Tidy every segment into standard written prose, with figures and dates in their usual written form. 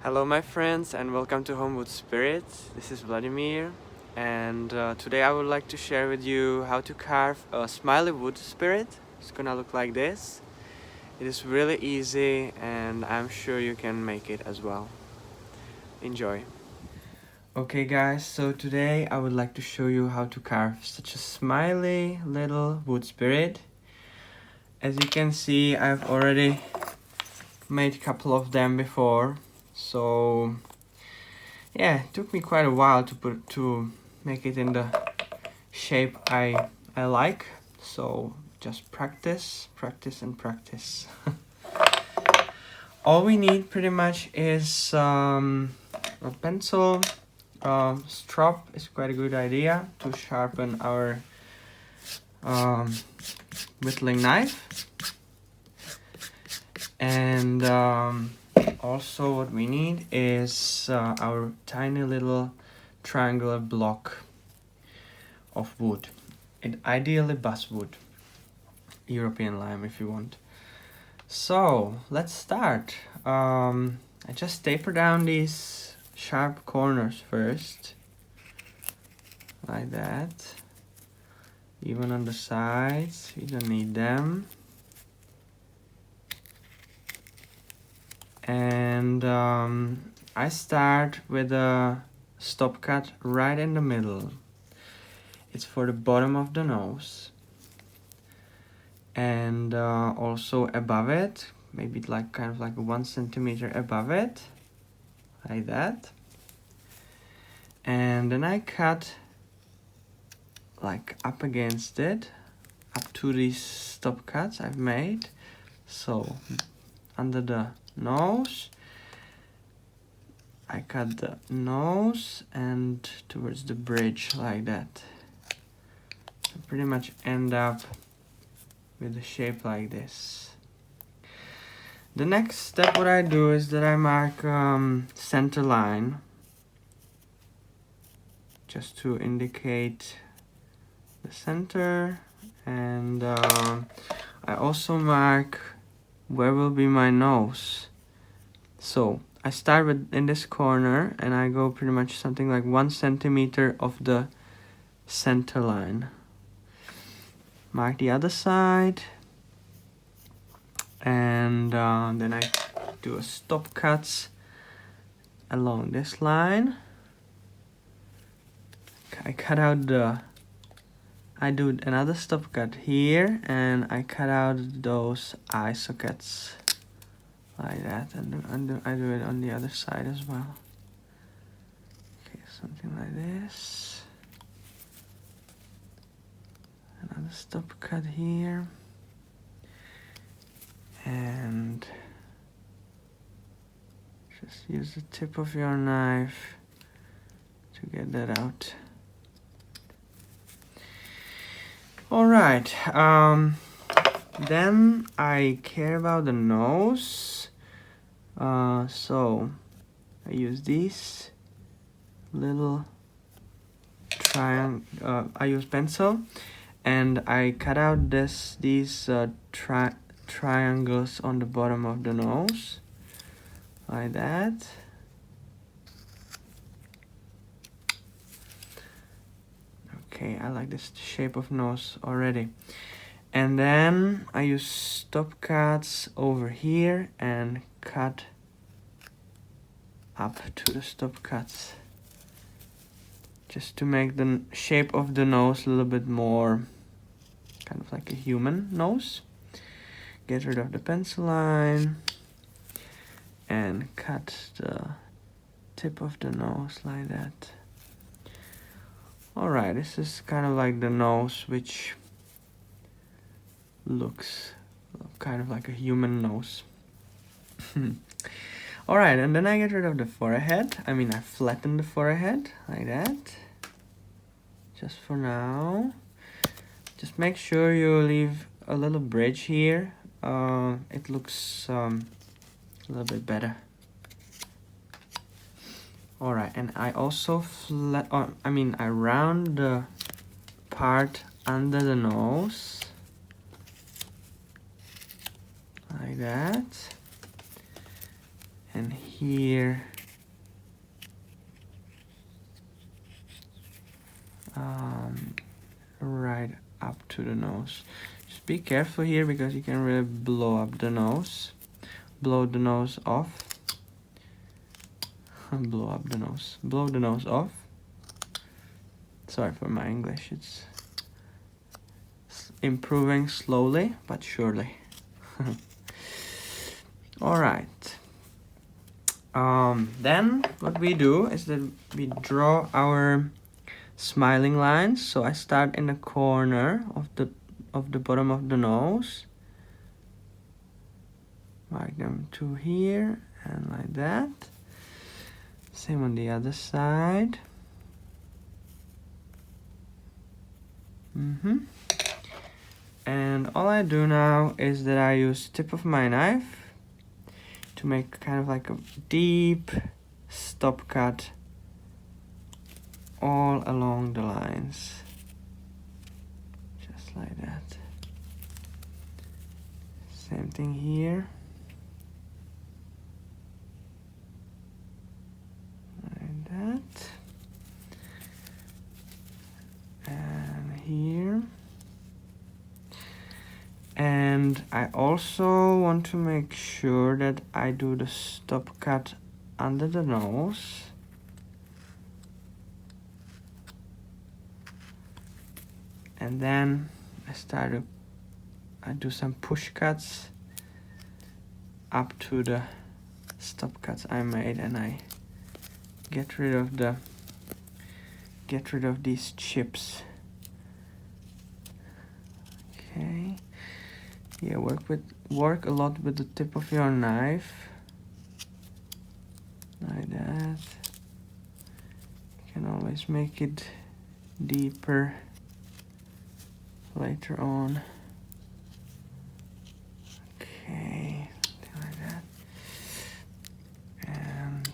Hello my friends and welcome to Homewood Spirit. This is Vladimir and today I would like to share with you how to carve a smiley wood spirit. It's gonna look like this. It is really easy and I'm sure you can make it as well. Enjoy. Okay guys, so today I would like to show you how to carve such a smiley little wood spirit. As you can see, I've already made a couple of them before, so yeah, it took me quite a while to make it in the shape I like. So just practice, practice and practice. All we need pretty much is a pencil. Strop is quite a good idea to sharpen our whittling knife. And also what we need is our tiny little triangular block of wood. Ideally basswood, European lime if you want. So let's start. I just taper down these sharp corners first, like that. Even on the sides, you don't need them. And I start with a stop cut right in the middle. It's for the bottom of the nose. And also above it, maybe like kind of like 1 centimeter above it, like that. And then I cut like up against it, up to these stop cuts I've made. So under the nose, I cut the nose and towards the bridge like that. So pretty much end up with a shape like this. The next step what I do is that I mark center line, just to indicate the center, and I also mark where will be my nose. So I start with in this corner and I go pretty much something like 1 centimeter of the center line. Mark the other side, and then I do a stop cuts along this line. I do another stop cut here, and I cut out those eye sockets like that, and I do it on the other side as well. Okay, something like this. Another stop cut here, and just use the tip of your knife to get that out. Alright, then I care about the nose, so I use these little triangle, I use pencil, and I cut out these triangles on the bottom of the nose, like that. Okay, I like this shape of nose already. And then I use stop cuts over here and cut up to the stop cuts, just to make the shape of the nose a little bit more kind of like a human nose. Get rid of the pencil line and cut the tip of the nose like that. Alright, this is kind of like the nose, which looks kind of like a human nose. Alright, and then I get rid of the forehead. I flatten the forehead like that. Just for now. Just make sure you leave a little bridge here. It looks a little bit better. Alright, and I also I round the part under the nose like that, and here. Right up to the nose. Just be careful here because you can really blow up the nose. Blow the nose off. Blow up the nose. Blow the nose off. Sorry for my English. It's improving slowly but surely. Alright. Then what we do is that we draw our smiling lines. So I start in the corner of the bottom of the nose. Mark them to here and like that. Same on the other side. And all I do now is that I use the tip of my knife to make kind of like a deep stop cut all along the lines. Just like that. Same thing here. Like that. And here. And I also want to make sure that I do the stop cut under the nose. And then I do some push cuts up to the stop cuts I made, and I get rid of these chips. Okay. Yeah, work a lot with the tip of your knife. Like that. You can always make it deeper later on. Okay, something like that. And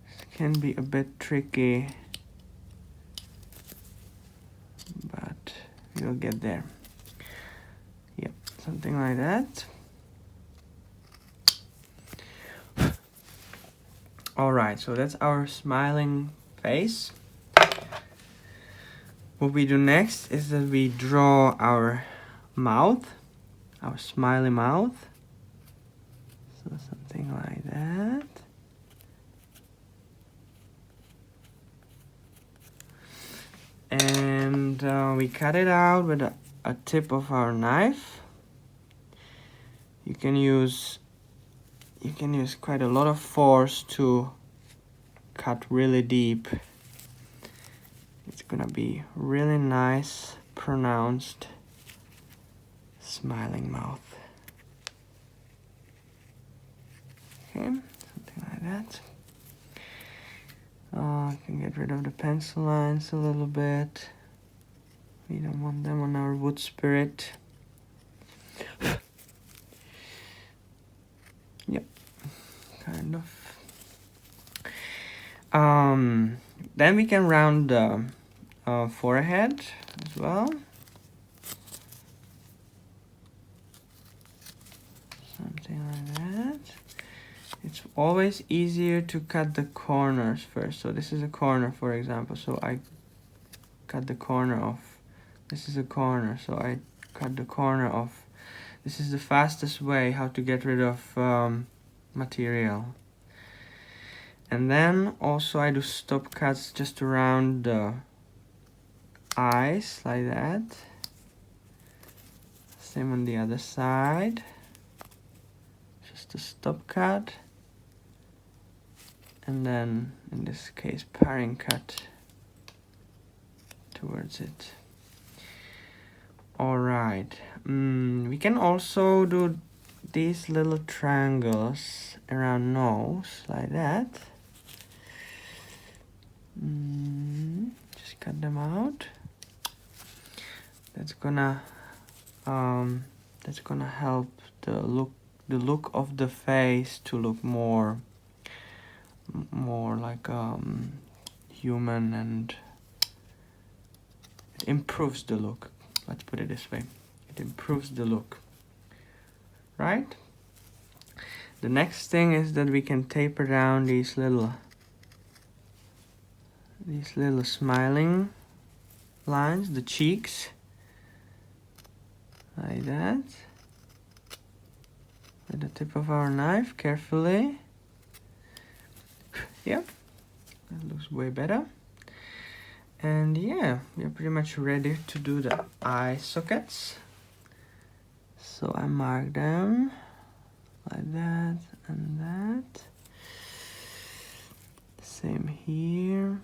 this can be a bit tricky, but you'll get there. Yep, something like that. Alright, so that's our smiling face. What we do next is that we draw our mouth, our smiley mouth. So something like that. And we cut it out with a tip of our knife. You can use quite a lot of force to cut really deep. It's gonna be really nice, pronounced, smiling mouth. Okay, something like that. I can get rid of the pencil lines a little bit. We don't want them on our wood spirit. Yep, kind of. Then we can round the forehead as well. Something like that. It's always easier to cut the corners first. So this is a corner, for example. So I cut the corner off. This is a corner, so I cut the corner off. This is the fastest way how to get rid of material. And then also I do stop cuts just around the eyes, like that. Same on the other side. Just a stop cut. And then, in this case, paring cut towards it. Alright. We can also do these little triangles around nose, like that. Just cut them out. That's gonna help the look of the face to look more like human, and it improves the look. Let's put it this way. It It improves the look, right? The next thing is that we can taper down these little smiling lines, the cheeks, like that, with the tip of our knife, carefully. Yep, that looks way better. And yeah, we're pretty much ready to do the eye sockets. So I mark them like that and that. Same here,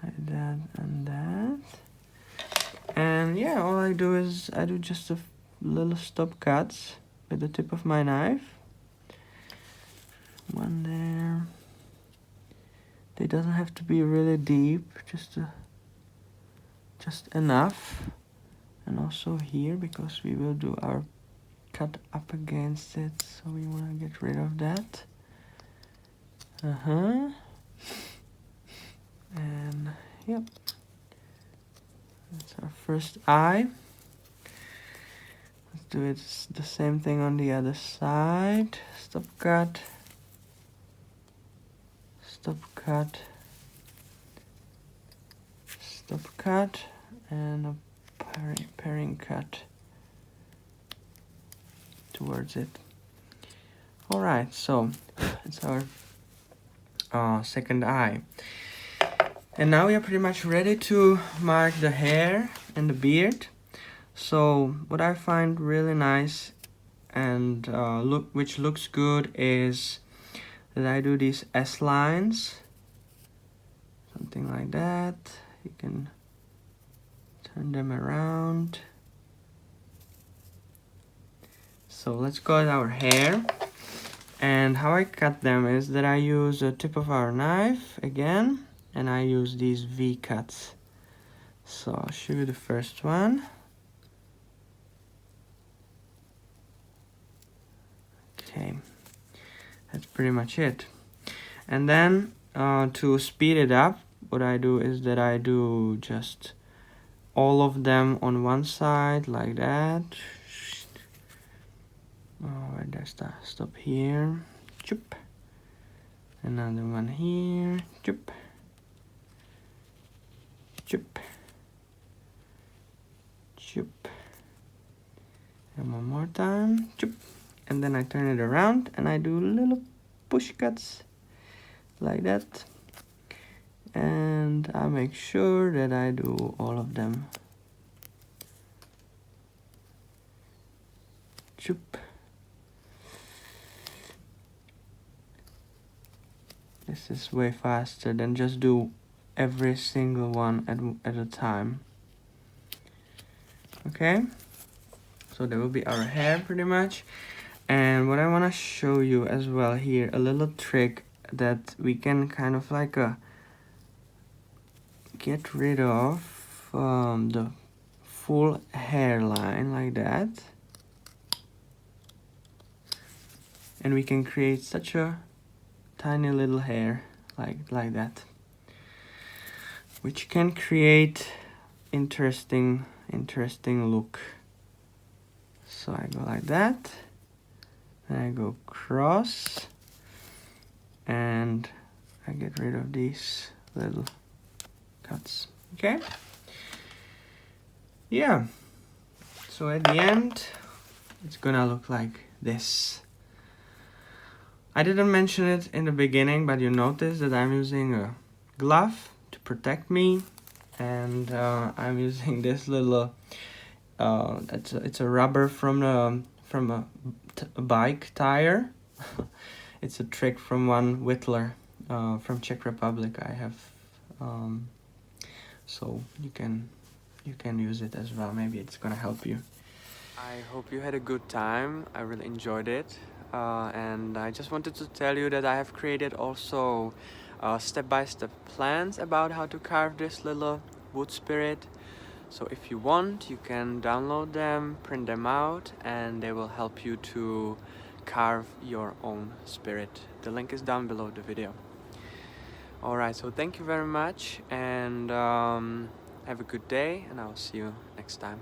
like that and that. And yeah, all I do is I do just a little stop cuts with the tip of my knife. One there. They doesn't have to be really deep, just enough. And also here, because we will do our cut up against it, so we want to get rid of that. And yep, that's our first eye. Let's do it the same thing on the other side. Stop cut, stop cut, stop cut, and a pairing cut towards it. All right, so it's our second eye. And now we are pretty much ready to mark the hair and the beard. So what I find really nice and which looks good is that I do these S lines, something like that. You can turn them around. So let's cut our hair. And how I cut them is that I use the tip of our knife again, and I use these V cuts. So I'll show you the first one. Okay, that's pretty much it. And then to speed it up, what I do is that I do just all of them on one side like that. Oh, there's the stop here. Choop. Another one here. Choop. Choop. Choop. And one more time. Choop. And then I turn it around and I do little push cuts like that. And I make sure that I do all of them. Choop. This is way faster than just do every single one at a time. Okay, so that will be our hair pretty much. And what I want to show you as well here, a little trick that we can kind of like get rid of the full hairline like that. And we can create such a tiny little hair like that, which can create interesting look. So I go like that, then I go cross, and I get rid of these little cuts. Okay, yeah, so at the end it's gonna look like this. I didn't mention it in the beginning, but you notice that I'm using a glove to protect me, and I'm using this little it's a rubber from a bike tire. It's a trick from one Whittler from Czech Republic. I have so you can use it as well. Maybe it's gonna help you. I hope you had a good time. I really enjoyed it. And I just wanted to tell you that I have created also step-by-step plans about how to carve this little wood spirit. So if you want, you can download them, print them out, and they will help you to carve your own spirit. The link is down below the video. Alright, so thank you very much, and have a good day, and I'll see you next time.